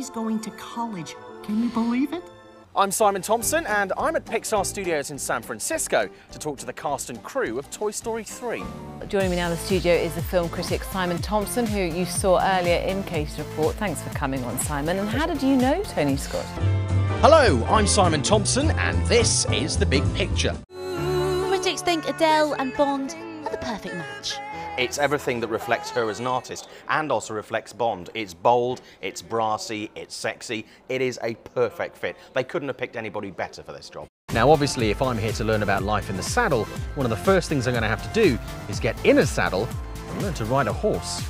he's going to college. Can you believe it? I'm Simon Thompson, and I'm at Pixar Studios in San Francisco to talk to the cast and crew of Toy Story 3. Joining me now in the studio is the film critic Simon Thompson, who you saw earlier in Case Report. Thanks for coming on, Simon. And how did you know Tony Scott? Hello, I'm Simon Thompson, and this is The Big Picture. Critics think Adele and Bond are the perfect match. It's everything that reflects her as an artist and also reflects Bond. It's bold, it's brassy, it's sexy. It is a perfect fit. They couldn't have picked anybody better for this job. Now, obviously, if I'm here to learn about life in the saddle, one of the first things I'm going to have to do is get in a saddle and learn to ride a horse.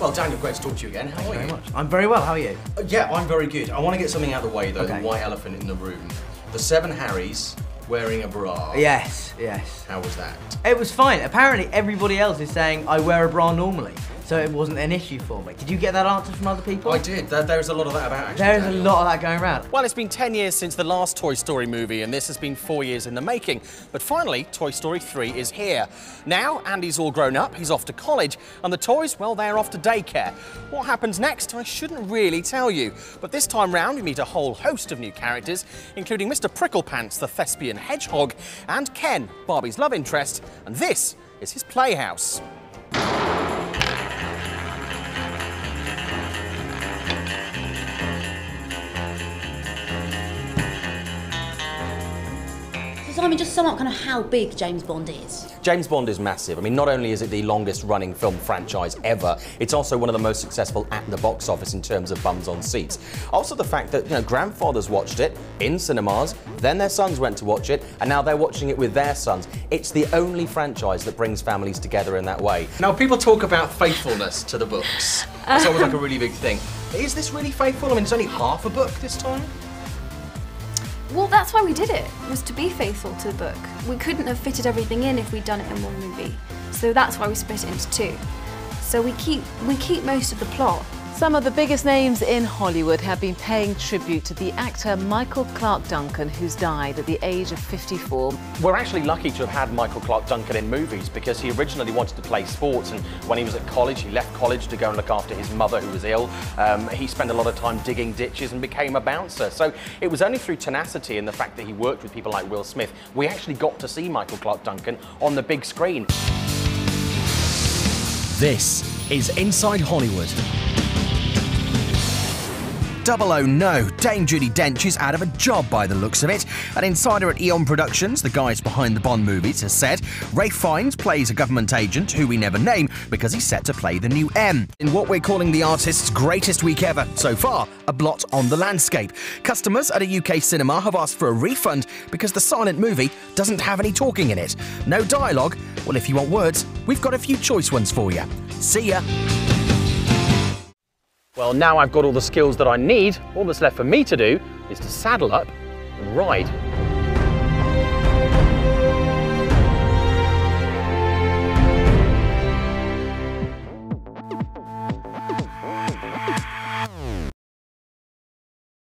Well, Daniel, great to talk to you again. How are you? Very much. I'm very well. How are you? Yeah, I'm very good. I want to get something out of the way, though, Okay. the white elephant in the room. The 7 Harrys wearing a bra. Yes, yes. How was that? It was fine. Apparently everybody else is saying I wear a bra normally, so it wasn't an issue for me. Did you get that answer from other people? I did. There's a lot of that about, actually. There is a lot of that going around. Well, it's been 10 years since the last Toy Story movie, and this has been 4 years in the making. But finally, Toy Story 3 is here. Now, Andy's all grown up, he's off to college, and the toys, well, they're off to daycare. What happens next, I shouldn't really tell you. But this time round, we meet a whole host of new characters, including Mr. Pricklepants, the thespian hedgehog, and Ken, Barbie's love interest, and this is his playhouse. Simon, just sum up kind of how big James Bond is. James Bond is massive. I mean, not only is it the longest running film franchise ever, it's also one of the most successful at the box office in terms of bums on seats. Also the fact that, grandfathers watched it in cinemas, then their sons went to watch it, and now they're watching it with their sons. It's the only franchise that brings families together in that way. Now, people talk about faithfulness to the books. That's always like a really big thing. Is this really faithful? I mean, it's only half a book this time. Well, that's why we did it, was to be faithful to the book. We couldn't have fitted everything in if we'd done it in one movie. So that's why we split it into 2. So we keep most of the plot. Some of the biggest names in Hollywood have been paying tribute to the actor Michael Clarke Duncan, who's died at the age of 54. We're actually lucky to have had Michael Clarke Duncan in movies because he originally wanted to play sports, and when he was at college, he left college to go and look after his mother who was ill. He spent a lot of time digging ditches and became a bouncer. So it was only through tenacity and the fact that he worked with people like Will Smith, we actually got to see Michael Clarke Duncan on the big screen. This is Inside Hollywood. Oh no, Dame Judi Dench is out of a job by the looks of it. An insider at Eon Productions, the guys behind the Bond movies, has said Ralph Fiennes plays a government agent who we never name because he's set to play the new M. In what we're calling the artist's greatest week ever so far, a blot on the landscape. Customers at a UK cinema have asked for a refund because the silent movie doesn't have any talking in it. No dialogue? Well, if you want words, we've got a few choice ones for you. See ya! Well, now I've got all the skills that I need, all that's left for me to do is to saddle up and ride.